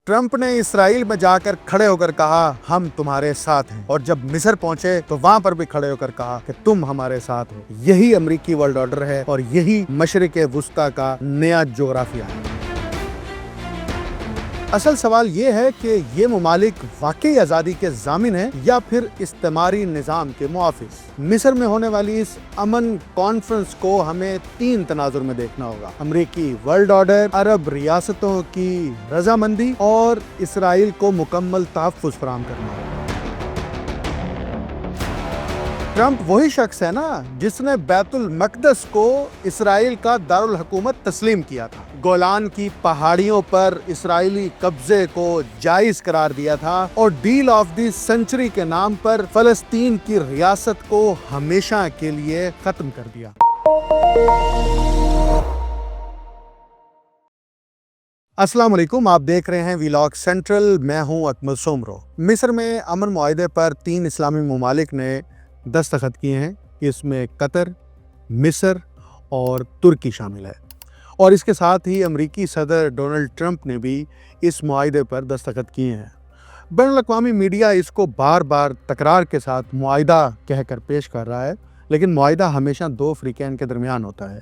Trump ने Israel में जाकर खड़े होकर कहा हम तुम्हारे साथ हैं, और जब मिस्र पहुंचे तो वहां पर भी खड़े होकर कहा कि तुम हमारे साथ हो। यही अमेरिकी वर्ल्ड ऑर्डर है और यही मशरिक वुस्ता का नया जोग्राफिया है। असल सवाल ये है कि ये ममालिक वाकई आज़ादी के ज़ामिन हैं या फिर इस्तेमारी निज़ाम के मुआफिस। मिस्र में होने वाली इस अमन कॉन्फ्रेंस को हमें 3 तनाजुर में देखना होगा: अमेरिकी वर्ल्ड ऑर्डर, अरब रियासतों की रजामंदी और इसराइल को मुकम्मल तहफ़्फ़ुज़ फराहम करना होगा। ट्रंप वही शख्स है ना जिसने बैतुल मक़दस को इसराइल का दारुल हुकूमत तस्लीम किया था, गोलान की पहाड़ियों पर इसराइली कब्जे को जायज़ करार दिया था और डील ऑफ द सेंचुरी के नाम पर फ़लस्तीन की रियासत को हमेशा के लिए ख़त्म कर दिया। अस्सलाम वालेकुम, आप देख रहे हैं वीलॉग सेंट्रल। मैं हूं अकमल सोमरो। मिस्र में अमन मुआहदे पर 3 इस्लामी ममालिक ने दस्तखत किए हैं। इसमें कतर, मिस्र और तुर्की शामिल है, और इसके साथ ही अमेरिकी सदर डोनाल्ड ट्रंप ने भी इस मुआहदे पर दस्तखत किए हैं। बैनुल-अक़वामी मीडिया इसको बार बार तकरार के साथ मुआहदा कहकर पेश कर रहा है, लेकिन मुआहदा हमेशा 2 फ़रीक़ैन के दरमियान होता है,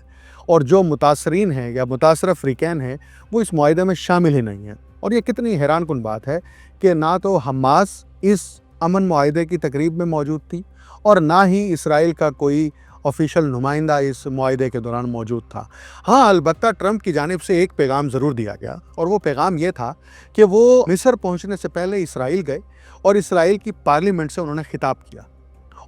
और जो मुतासरीन हैं या मुतासरा फ़रीक़ैन हैं वो इस मुआहदे में शामिल ही नहीं हैं। और ये कितनी हैरानकुन बात है कि ना तो हमास इस अमन मुआहदे की तकरीब में मौजूद थी और ना ही इसराइल का कोई ऑफिशियल नुमाइंदा इस मुआहदे के दौरान मौजूद था। हाँ, अलबत्ता ट्रंप की जानिब से एक पैगाम ज़रूर दिया गया, और वो पैगाम ये था कि वो मिस्र पहुंचने से पहले इसराइल गए और इसराइल की पार्लियामेंट से उन्होंने खिताब किया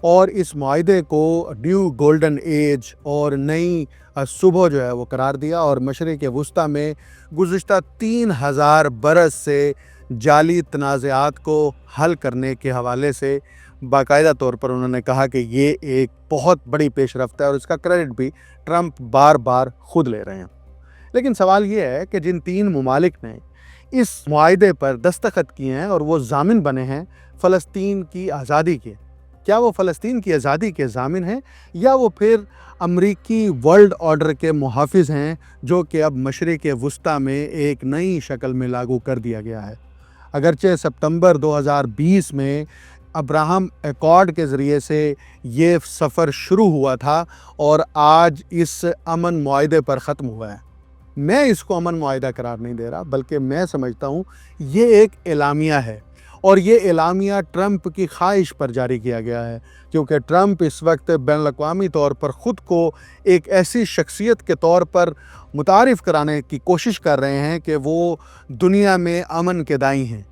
और इस मुआहदे को न्यू गोल्डन एज और नई सुबह जो है वो करार दिया, और मशरिक़ वुस्ता में गुज़िश्ता 3000 बरस से जाली तनाज़ात को हल करने के हवाले से बाकायदा तौर पर उन्होंने कहा कि ये एक बहुत बड़ी पेशरफ्त है, और इसका क्रेडिट भी ट्रंप बार बार खुद ले रहे हैं। लेकिन सवाल ये है कि जिन 3 ममालिक ने इस मुआहदे पर दस्तखत किए हैं और वो ज़ामिन बने हैं फ़लस्तीन की आज़ादी के, क्या वो फ़लस्तीन की आज़ादी के ज़ामिन हैं या वो फिर अमेरिकी वर्ल्ड ऑर्डर के मुहाफ़िज़ हैं, जो कि अब मशरिक़ वुस्ता में एक नई शक्ल में लागू कर दिया गया है। अगरचे सितंबर 2020 में अब्राहम एकॉर्ड के ज़रिए से ये सफ़र शुरू हुआ था और आज इस अमन मुआहदे पर ख़त्म हुआ है। मैं इसको अमन मुआहदा करार नहीं दे रहा, बल्कि मैं समझता हूँ ये एक एलामिया है, और ये एलामिया ट्रंप की ख्वाहिश पर जारी किया गया है, क्योंकि ट्रंप इस वक्त बैनुल-अक़वामी तौर पर ख़ुद को एक ऐसी शख्सियत के तौर पर मुतारिफ़ कराने की कोशिश कर रहे हैं कि वो दुनिया में अमन के दाई हैं।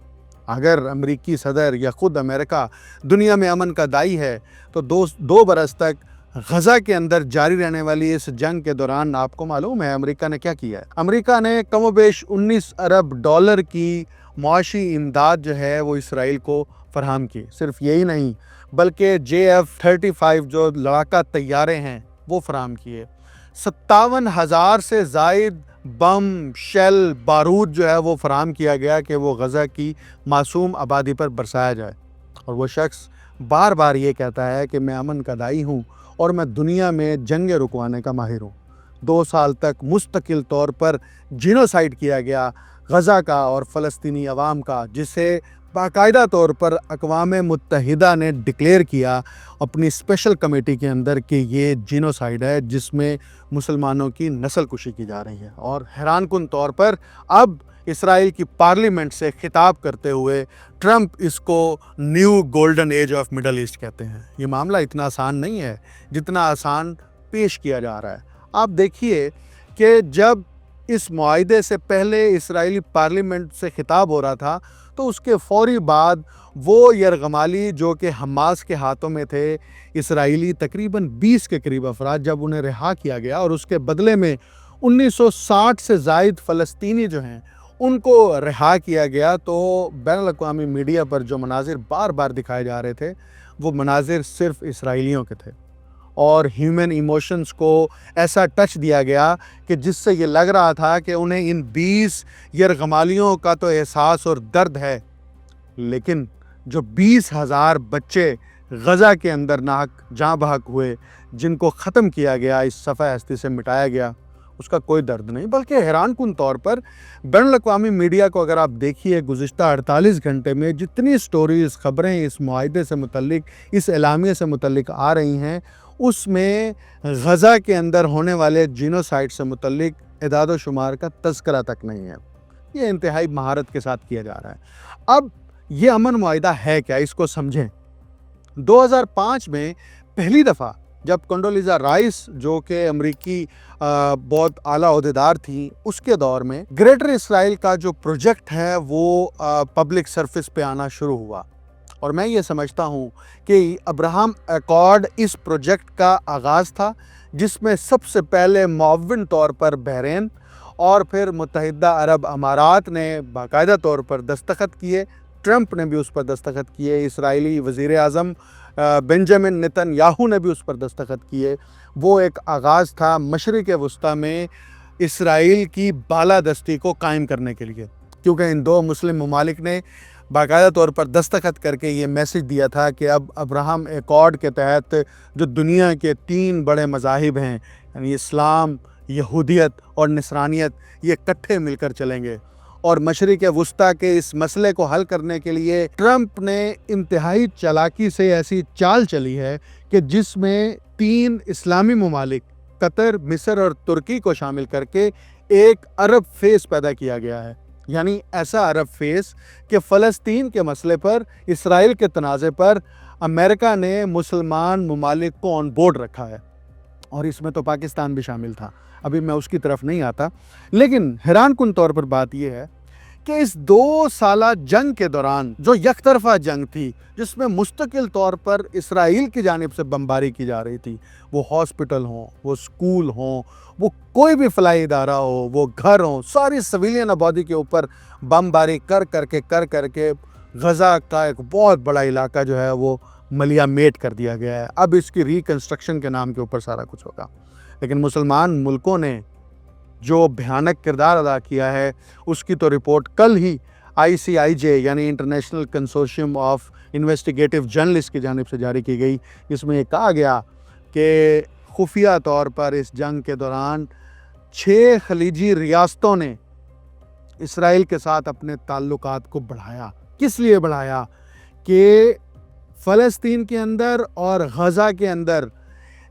अगर अमेरिकी सदर या ख़ुद अमेरिका दुनिया में अमन का दाई है तो 2 बरस तक गज़ा के अंदर जारी रहने वाली इस जंग के दौरान आपको मालूम है अमेरिका ने क्या किया है? अमेरिका ने कमोबेश 19 अरब डॉलर की मुआशी इमदाद जो है वो इसराइल को फराहम की। सिर्फ यही नहीं, बल्कि JF-35 जो लड़ाका तैयारे हैं वो फराहम किए। 57,000 से ज़ायद बम, शेल, बारूद जो है वो फराहम किया गया कि वो गज़ा की मासूम आबादी पर बरसाया जाए। और वो शख्स बार बार ये कहता है कि मैं अमन का दाई हूँ और मैं दुनिया में जंग रुकवाने का माहिर हूँ। 2 साल तक मुस्तकिल तौर पर जीनोसाइड किया गया गज़ा का और फ़लस्तीनी अवाम का, जिसे बाकायदा तौर पर अक़वाम मुत्तहिदा ने डिक्लेयर किया अपनी स्पेशल कमेटी के अंदर कि ये जीनोसाइड है जिसमें मुसलमानों की नस्ल कुशी की जा रही है। और हैरानकुन तौर पर अब इसराइल की पार्लियामेंट से खिताब करते हुए ट्रंप इसको new golden age of middle east कहते हैं। ये मामला इतना आसान नहीं है जितना आसान पेश किया जा रहा है। आप देखिए कि जब इस मुआहदे से पहले इसराइली पार्लियामेंट से खिताब हो रहा था तो उसके फ़ौरी बाद वो यरगमाली जो कि हमास के हाथों में थे, इसराइली तकरीबन 20 के करीब अफराद, जब उन्हें रिहा किया गया और उसके बदले में 1960 से ज़ायद फ़लस्तीनी जो हैं उनको रिहा किया गया, तो बैनुल-अक़वामी मीडिया पर जो मनाज़िर बार बार दिखाए जा रहे थे वो मनाज़िर सिर्फ़ इसराइलियों के थे, और ह्यूमन इमोशंस को ऐसा टच दिया गया कि जिससे ये लग रहा था कि उन्हें इन 20 यरगमालियों का तो एहसास और दर्द है, लेकिन जो 20,000 बच्चे गज़ा के अंदर नाहक जाँ बहक हुए, जिनको ख़त्म किया गया, इस सफ़े हस्ती से मिटाया गया, اس کا کوئی درد نہیں، بلکہ حیران کن طور پر بین الاقوامی میڈیا کو اگر آپ دیکھیے گزشتہ 48 گھنٹے میں جتنی سٹوریز، خبریں اس معاہدے سے متعلق، اس اعلامیے سے متعلق آ رہی ہیں، اس میں غزہ کے اندر ہونے والے جینوسائیڈ سے متعلق اعداد و شمار کا تذکرہ تک نہیں ہے۔ یہ انتہائی مہارت کے ساتھ کیا جا رہا ہے۔ اب یہ امن معاہدہ ہے کیا، اس کو سمجھیں۔ 2005 میں پہلی دفعہ جب کنڈولیزا رائس جو کہ امریکی بہت اعلیٰ عہدیدار تھیں، اس کے دور میں گریٹر اسرائیل کا جو پروجیکٹ ہے وہ پبلک سرفس پہ آنا شروع ہوا، اور میں یہ سمجھتا ہوں کہ ابراہم ایکارڈ اس پروجیکٹ کا آغاز تھا، جس میں سب سے پہلے معاون طور پر بحرین اور پھر متحدہ عرب امارات نے باقاعدہ طور پر دستخط کیے، ٹرمپ نے بھی اس پر دستخط کیے، اسرائیلی وزیر اعظم بنجامن نیتن یاہو نے بھی اس پر دستخط کیے۔ وہ ایک آغاز تھا مشرق وسطیٰ میں اسرائیل کی بالادستی کو قائم کرنے کے لیے، کیونکہ ان دو مسلم ممالک نے باقاعدہ طور پر دستخط کر کے یہ میسج دیا تھا کہ اب ابراہم ایکارڈ کے تحت جو دنیا کے 3 بڑے مذاہب ہیں، یعنی اسلام، یہودیت اور نصرانیت، یہ اکٹھے مل کر چلیں گے۔ اور مشرق وسطیٰ کے اس مسئلے کو حل کرنے کے لیے ٹرمپ نے انتہائی چالاکی سے ایسی چال چلی ہے کہ جس میں 3 اسلامی ممالک قطر، مصر اور ترکی کو شامل کر کے ایک عرب فیس پیدا کیا گیا ہے، یعنی ایسا عرب فیس کہ فلسطین کے مسئلے پر، اسرائیل کے تنازع پر امریکہ نے مسلمان ممالک کو آن بورڈ رکھا ہے، اور اس میں تو پاکستان بھی شامل تھا۔ ابھی میں اس کی طرف نہیں آتا، لیکن حیران کن طور پر بات یہ ہے کہ اس 2 سالہ جنگ کے دوران جو یک طرفہ جنگ تھی، جس میں مستقل طور پر اسرائیل کی جانب سے بمباری کی جا رہی تھی، وہ ہاسپٹل ہوں، وہ سکول ہوں، وہ کوئی بھی فلاحی ادارہ ہو، وہ گھر ہوں، ساری سویلین آبادی کے اوپر بمباری کر کے غزہ کا ایک بہت بڑا علاقہ جو ہے وہ ملیا میٹ کر دیا گیا ہے۔ اب اس کی ریکنسٹرکشن کے نام کے اوپر سارا کچھ ہوگا، لیکن مسلمان ملکوں نے جو بھیانک کردار ادا کیا ہے اس کی تو رپورٹ کل ہی ICIJ یعنی international consortium of investigative journalist کی جانب سے جاری کی گئی، جس میں یہ کہا گیا کہ خفیہ طور پر اس جنگ کے دوران 6 خلیجی ریاستوں نے اسرائیل کے ساتھ اپنے تعلقات کو بڑھایا۔ کس لیے بڑھایا؟ کہ فلسطین کے اندر اور غزہ کے اندر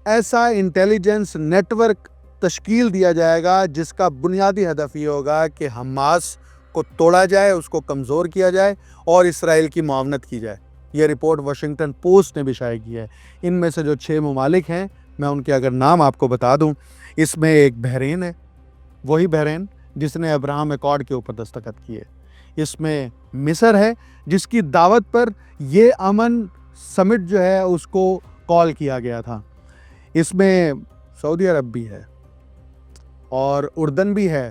ایسا انٹیلیجنس نیٹ ورک تشکیل دیا جائے گا جس کا بنیادی ہدف یہ ہوگا کہ حماس کو توڑا جائے، اس کو کمزور کیا جائے اور اسرائیل کی معاونت کی جائے۔ یہ رپورٹ واشنگٹن پوسٹ نے بھی شائع کی ہے۔ ان میں سے جو 6 ممالک ہیں، میں ان کے اگر نام آپ کو بتا دوں، اس میں ایک بحرین ہے، وہی بحرین جس نے ابراہم ایکارڈ کے اوپر دستخط کیے۔ اس میں مصر ہے، جس کی دعوت پر یہ امن سمٹ جو ہے اس کو کال کیا گیا تھا۔ اس میں سعودی عرب بھی ہے اور اردن بھی ہے،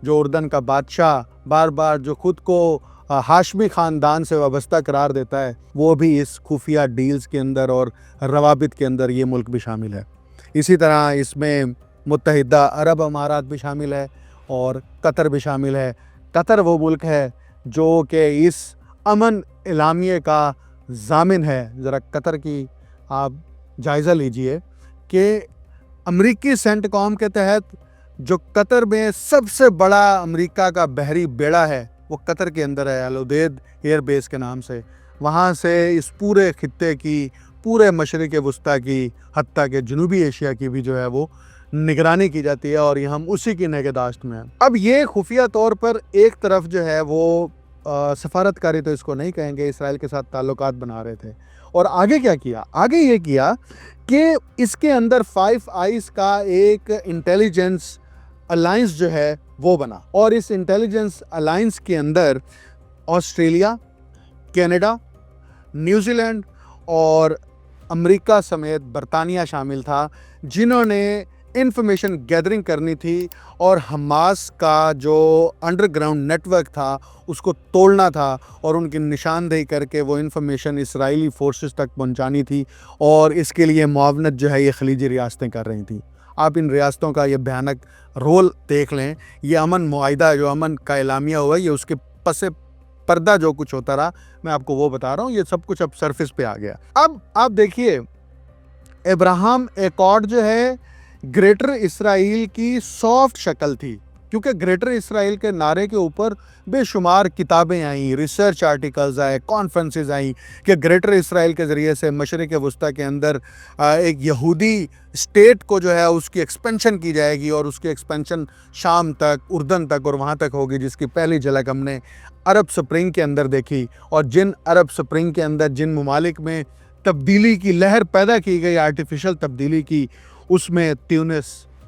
جو اردن کا بادشاہ بار بار جو خود کو ہاشمی خاندان سے وابستہ قرار دیتا ہے، وہ بھی اس خفیہ ڈیلز کے اندر اور روابط کے اندر یہ ملک بھی شامل ہے۔ اسی طرح اس میں متحدہ عرب امارات بھی شامل ہے اور قطر بھی شامل ہے۔ قطر وہ ملک ہے جو کہ اس امن اعلامیے کا ضامن ہے۔ ذرا قطر کی آپ جائزہ لیجئے کہ امریکی سینٹ کام کے تحت جو قطر میں سب سے بڑا امریکہ کا بحری بیڑا ہے، وہ قطر کے اندر ہے، العدید ایئر بیس کے نام سے۔ وہاں سے اس پورے خطے کی، پورے مشرق وسطیٰ کی، حتیٰ کہ جنوبی ایشیا کی بھی جو ہے وہ نگرانی کی جاتی ہے، اور یہ ہم اسی کی نگہداشت میں ہیں۔ اب یہ خفیہ طور پر ایک طرف جو ہے وہ سفارتکاری تو اس کو نہیں کہیں گے، اسرائیل کے ساتھ تعلقات بنا رہے تھے۔ اور آگے کیا کیا؟ آگے یہ کیا کہ اس کے اندر 5 آئیز کا ایک انٹیلیجنس الائنس جو ہے وہ بنا، اور اس انٹیلیجنس الائنس کے اندر آسٹریلیا، کینیڈا، نیوزی لینڈ اور امریکہ سمیت برطانیہ شامل تھا، جنہوں نے انفارمیشن گیدرنگ کرنی تھی اور حماس کا جو انڈر گراؤنڈ نیٹ ورک تھا اس کو توڑنا تھا، اور ان کی نشاندہی کر کے وہ انفارمیشن اسرائیلی فورسز تک پہنچانی تھی، اور اس کے لیے معاونت جو ہے یہ خلیجی ریاستیں کر رہی تھیں۔ آپ ان ریاستوں کا یہ بھیانک رول دیکھ لیں۔ یہ امن معاہدہ جو امن کا اعلامیہ ہوا، یہ اس کے پس پردہ جو کچھ ہوتا رہا، میں آپ کو وہ بتا رہا ہوں۔ یہ سب کچھ اب سرفس پہ آ گیا۔ اب آپ دیکھیے ابراہم ایکارڈ جو ہے ग्रेटर इसराइल की सॉफ्ट शक्ल थी, क्योंकि ग्रेटर इसराइल के नारे के ऊपर बेशुमार किताबें आईं, रिसर्च आर्टिकल्स आए, कॉन्फ्रेंसेस आईं कि ग्रेटर इसराइल के ज़रिए से मशरिक़ वस्ती के अंदर एक यहूदी स्टेट को जो है उसकी एक्सपेंशन की जाएगी, और उसकी एक्सपेंशन शाम तक, उर्दन तक और वहाँ तक होगी, जिसकी पहली झलक हमने अरब स्प्रिंग के अंदर देखी। और जिन अरब स्प्रिंग के अंदर जिन ममालिक में तब्दीली की लहर पैदा की गई, आर्टिफिशियल तब्दीली की, उसमें ट्यूनिस,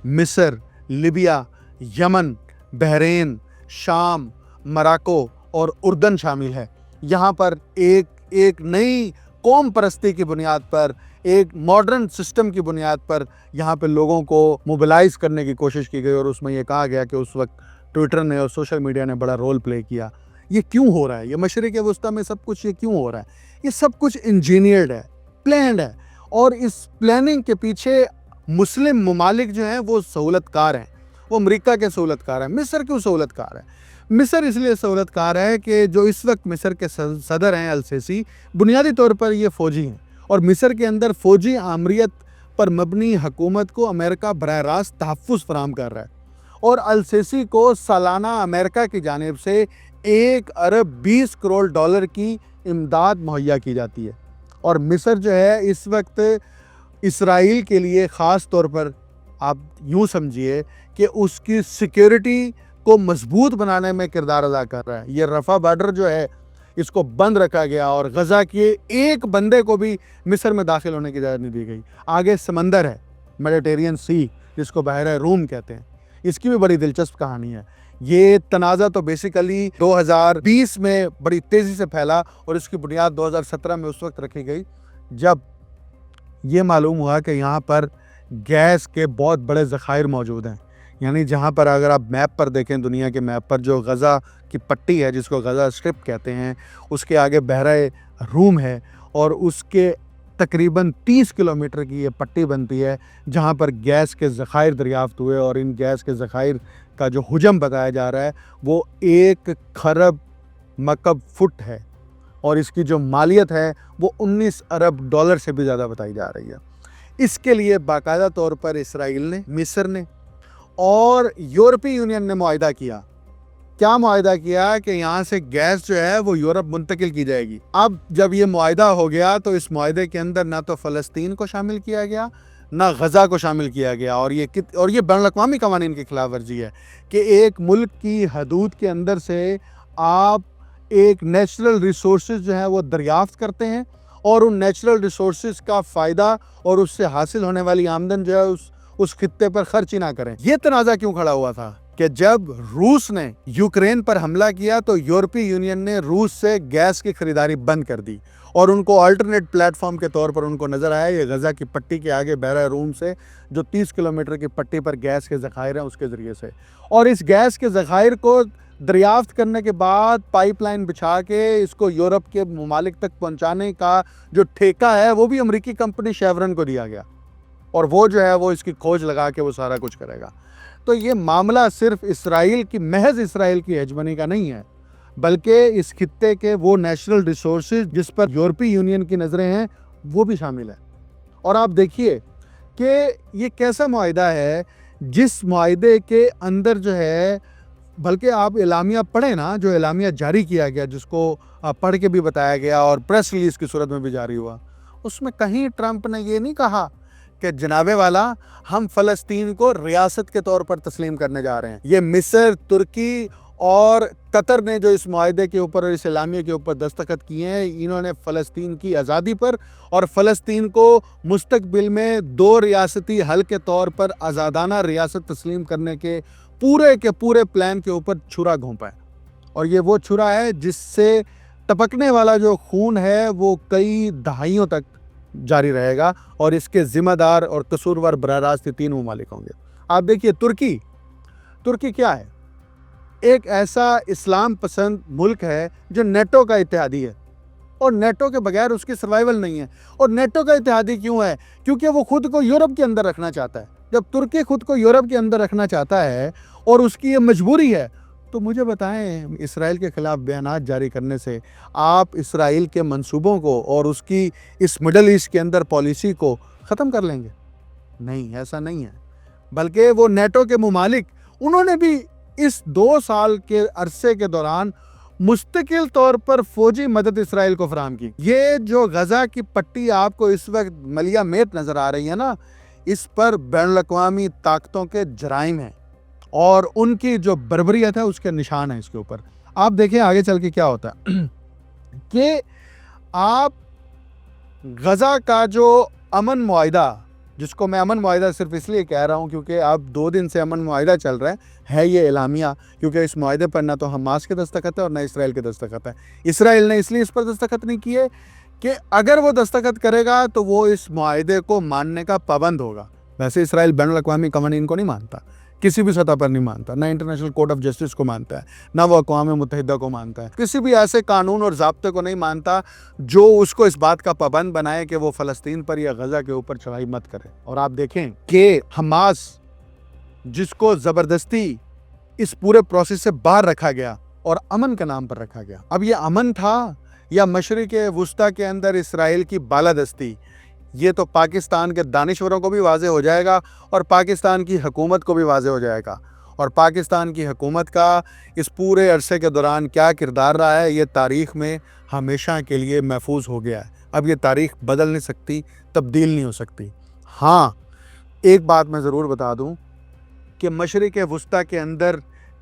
मिस्र, लिबिया, यमन, बहरीन, शाम, मोरक्को और उर्दन शामिल है। यहाँ पर एक नई कौम परस्ती की बुनियाद पर, एक मॉडर्न सिस्टम की बुनियाद पर यहाँ पे लोगों को मोबिलाइज करने की कोशिश की गई, और उसमें ये कहा गया कि उस वक्त ट्विटर ने और सोशल मीडिया ने बड़ा रोल प्ले किया। ये क्यों हो रहा है? ये मशरिक़ वस्ती में सब कुछ ये क्यों हो रहा है? ये सब कुछ इंजीनियर्ड है, प्लान्ड है, और इस प्लानिंग के पीछे मुस्लिम ममालिक जो हैं वो सहूलतकार हैं। वो अमेरिका के सहूलतकार हैं। मिस्र क्यों सहूलतकार है? मिस्र इसलिए सहूलतकार है कि जो इस वक्त मिस्र के सदर हैं अल-सीसी, बुनियादी तौर पर ये फ़ौजी हैं, और मिस्र के अंदर फ़ौजी आमरीत पर मबनी हुकूमत को अमेरिका बराह रास्त तहफ़्फ़ुज़ फराहम कर रहा है, और अल-सीसी को सालाना अमेरिका की जानिब से 1 अरब 20 करोड़ डॉलर की इमदाद मुहैया की जाती है। और मिस्र जो है इस वक्त इसराइल के लिए ख़ास तौर पर, आप यूँ समझिए कि उसकी सिक्योरिटी को मजबूत बनाने में किरदार अदा कर रहा है। ये रफ़ा बॉर्डर जो है इसको बंद रखा गया, और गज़ा के एक बंदे को भी मिस्र में दाखिल होने की इजाज़त नहीं दी गई। आगे समंदर है, मेडिटेरियन सी, जिसको बहर रूम कहते हैं। इसकी भी बड़ी दिलचस्प कहानी है। ये तनाज़ा तो बेसिकली 2020 में बड़ी तेज़ी से फैला, और इसकी बुनियाद 2017 में उस वक्त रखी गई जब ये मालूम हुआ कि यहाँ पर गैस के बहुत बड़े ज़खायर मौजूद हैं। यानी जहाँ पर अगर आप मैप पर देखें, दुनिया के मैप पर, जो गज़ा की पट्टी है जिसको गज़ा स्ट्रिप कहते हैं, उसके आगे बहरा रूम है, और उसके तकरीबन 30 किलोमीटर की ये पट्टी बनती है जहाँ पर गैस के ज़खायर दरियाफ़्त हुए। और इन गैस के ज़खायर का जो हुजम बताया जा रहा है वो 1 खरब मकब फुट है, और इसकी जो मालियत है वो 19 अरब डॉलर से भी ज़्यादा बताई जा रही है। इसके लिए बाकायदा तौर पर इसराइल ने, मिस्र ने और यूरोपीय यूनियन ने मुआहिदा किया। क्या मुआहिदा किया? कि यहाँ से गैस जो है वो यूरोप मुंतकिल की जाएगी। अब जब ये मुआहिदा हो गया तो इस मुआहिदे के अंदर ना तो फ़लस्तीन को शामिल किया गया, ना गज़ा को शामिल किया गया, और ये बैनुल-अक़वामी क़वानीन की खिलाफ वर्जी है कि एक मुल्क की हदूद के अंदर से आप एक नेचुरल रिसोर्सेज जो है वो दरियाफ़्त करते हैं, और उन नेचुरल रिसोर्सेज का फ़ायदा और उससे हासिल होने वाली आमदन जो है उस खित्ते पर खर्च ही ना करें। ये तनाज़ा क्यों खड़ा हुआ था कि जब रूस ने यूक्रेन पर हमला किया तो यूरोपीय यूनियन ने रूस से गैस की खरीदारी बंद कर दी, और उनको अल्टरनेट प्लेटफॉर्म के तौर पर उनको नज़र आया ये गज़ा की पट्टी के आगे बहरा रूम से जो 30 किलोमीटर की पट्टी पर गैस के ज़खायर हैं उसके ज़रिए से। और इस गैस के ज़खायर को दरियाफ्त करने के बाद पाइपलाइन बिछा के इसको यूरोप के ममालिक तक पहुँचाने का जो ठेका है वो भी अमरीकी कंपनी शेवरन को दिया गया, और वो जो है वो इसकी खोज लगा के वो सारा कुछ करेगा। तो ये मामला सिर्फ इसराइल की, महज इसराइल की हेजमनी का नहीं है, बल्कि इस खित्ते के वो नेचुरल रिसोर्सेज जिस पर यूरोपीय यूनियन की नज़रें हैं वो भी शामिल है। और आप देखिए कि ये कैसा मुआहिदा है जिस मुआहिदे के अंदर जो है, बल्कि आप एलामिया पढ़ें ना, जो एलामिया जारी किया गया, जिसको पढ़ के भी बताया गया और प्रेस रिलीज़ की सूरत में भी जारी हुआ, उसमें कहीं ट्रंप ने ये नहीं कहा कि जनाबे वाला हम फ़लस्तीन को रियासत के तौर पर तस्लीम करने जा रहे हैं। ये मिस्र, तुर्की और कतर ने जो इस मुआहिदे के ऊपर और इस एलामिया के ऊपर दस्तखत किए हैं, इन्होंने फ़लस्तीन की आज़ादी पर और फ़लस्तीन को मुस्तक़बिल में 2 रियासती हल के तौर पर आज़ादाना रियासत तस्लीम करने के पूरे प्लान के ऊपर छुरा घोंपा है। और ये वो छुरा है जिससे टपकने वाला जो खून है वो कई दहाइयों तक जारी रहेगा, और इसके ज़िम्मेदार और कसूरवार बराह रास्त 3 ममालिक होंगे। आप देखिए तुर्की क्या है? एक ऐसा इस्लाम पसंद मुल्क है जो नेटो का इत्तेहादी है, और नेटो के बगैर उसकी सर्वाइवल नहीं है। और नेटो का इत्तेहादी क्यों है? क्योंकि वो खुद को यूरोप के अंदर रखना चाहता है। जब तुर्की खुद को यूरोप के अंदर रखना चाहता है और उसकी ये मजबूरी है, तो मुझे बताएं, इसराइल के ख़िलाफ़ बयानात जारी करने से आप इसराइल के मंसूबों को और उसकी इस मिडल ईस्ट के अंदर पॉलिसी को ख़त्म कर लेंगे? नहीं, ऐसा नहीं है। بلکہ وہ نیٹو کے ممالک انہوں نے بھی اس 2 سال کے عرصے کے دوران مستقل طور پر فوجی مدد اسرائیل کو فراہم کی۔ یہ جو غزہ کی پٹی آپ کو اس وقت ملیہ میٹ نظر آ رہی ہے نا، اس پر بین الاقوامی طاقتوں کے جرائم ہیں اور ان کی جو بربریت ہے اس کے نشان ہیں اس کے اوپر۔ آپ دیکھیں آگے چل کے کیا ہوتا ہے کہ آپ غزہ کا جو امن معاہدہ، جس کو میں امن معاہدہ صرف اس لیے کہہ رہا ہوں کیونکہ اب 2 دن سے امن معاہدہ چل رہا ہے یہ اعلامیہ، کیونکہ اس معاہدے پر نہ تو حماس کے دستخط ہے اور نہ اسرائیل کے دستخط ہے۔ اسرائیل نے اس لیے اس پر دستخط نہیں کیے کہ اگر وہ دستخط کرے گا تو وہ اس معاہدے کو ماننے کا پابند ہوگا۔ ویسے اسرائیل بین الاقوامی قوانین کو نہیں مانتا، کسی بھی سطح پر نہیں مانتا، نہ انٹرنیشنل کورٹ آف جسٹس کو مانتا ہے، نہ وہ اقوام متحدہ کو مانتا ہے، کسی بھی ایسے قانون اور ضابطے کو نہیں مانتا جو اس کو اس بات کا پابند بنائے کہ وہ فلسطین پر یا غزہ کے اوپر چڑھائی مت کرے۔ اور آپ دیکھیں کہ حماس جس کو زبردستی اس پورے پروسیس سے باہر رکھا گیا اور امن کے نام پر رکھا گیا، اب یہ امن تھا یا مشرق وسطیٰ کے اندر اسرائیل کی بالادستی، یہ تو پاکستان کے دانشوروں کو بھی واضح ہو جائے گا اور پاکستان کی حکومت کو بھی واضح ہو جائے گا۔ اور پاکستان کی حکومت کا اس پورے عرصے کے دوران کیا کردار رہا ہے یہ تاریخ میں ہمیشہ کے لیے محفوظ ہو گیا ہے۔ اب یہ تاریخ بدل نہیں سکتی، تبدیل نہیں ہو سکتی۔ ہاں ایک بات میں ضرور بتا دوں کہ مشرق وسطیٰ کے اندر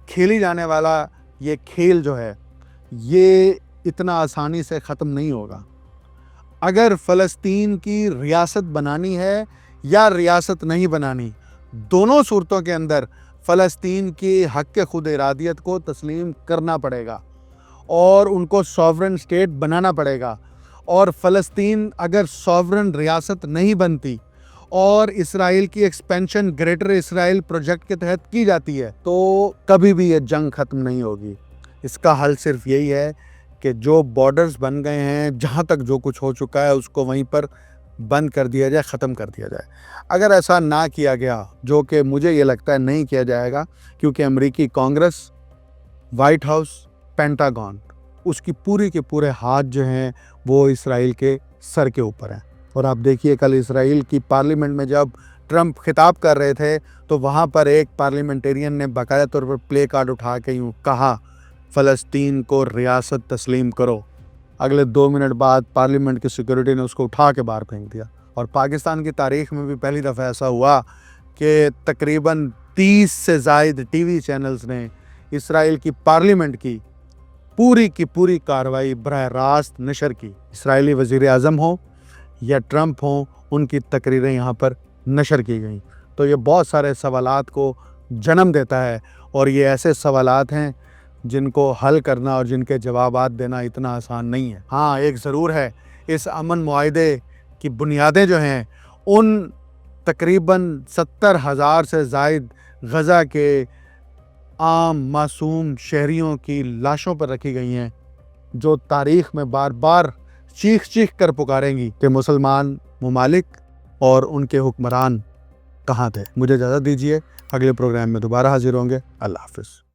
کھیلی جانے والا یہ کھیل جو ہے یہ اتنا آسانی سے ختم نہیں ہوگا۔ اگر فلسطین کی ریاست بنانی ہے یا ریاست نہیں بنانی، دونوں صورتوں کے اندر فلسطین کی حق خود ارادیت کو تسلیم کرنا پڑے گا اور ان کو سوورن اسٹیٹ بنانا پڑے گا۔ اور فلسطین اگر سوورن ریاست نہیں بنتی اور اسرائیل کی ایکسپینشن گریٹر اسرائیل پروجیکٹ کے تحت کی جاتی ہے تو کبھی بھی یہ جنگ ختم نہیں ہوگی۔ اس کا حل صرف یہی ہے کہ جو بارڈرز بن گئے ہیں، جہاں تک جو کچھ ہو چکا ہے اس کو وہیں پر بند کر دیا جائے، ختم کر دیا جائے۔ اگر ایسا نہ کیا گیا، جو کہ مجھے یہ لگتا ہے نہیں کیا جائے گا، کیونکہ امریکی کانگریس، وائٹ ہاؤس، پینٹاگون، اس کی پوری کے پورے ہاتھ جو ہیں وہ اسرائیل کے سر کے اوپر ہیں۔ اور آپ دیکھیے کل اسرائیل کی پارلیمنٹ میں جب ٹرمپ خطاب کر رہے تھے تو وہاں پر ایک پارلیمنٹیرین نے باقاعدہ طور پر پلے کارڈ اٹھا کے یوں کہا، فلسطین کو ریاست تسلیم کرو۔ اگلے 2 منٹ بعد پارلیمنٹ کی سیکورٹی نے اس کو اٹھا کے باہر پھینک دیا۔ اور پاکستان کی تاریخ میں بھی پہلی دفعہ ایسا ہوا کہ تقریباً 30 سے زائد ٹی وی چینلز نے اسرائیل کی پارلیمنٹ کی پوری کارروائی براہ راست نشر کی۔ اسرائیلی وزیر اعظم ہوں یا ٹرمپ ہوں، ان کی تقریریں یہاں پر نشر کی گئیں۔ تو یہ بہت سارے سوالات کو جنم دیتا ہے اور یہ ایسے سوالات ہیں جن کو حل کرنا اور جن کے جوابات دینا اتنا آسان نہیں ہے۔ ہاں ایک ضرور ہے، اس امن معاہدے کی بنیادیں جو ہیں ان تقریباً 70,000 سے زائد غزہ کے عام معصوم شہریوں کی لاشوں پر رکھی گئی ہیں، جو تاریخ میں بار بار چیخ کر پکاریں گی کہ مسلمان ممالک اور ان کے حکمران کہاں تھے۔ مجھے اجازت دیجیے، اگلے پروگرام میں دوبارہ حاضر ہوں گے۔ اللہ حافظ۔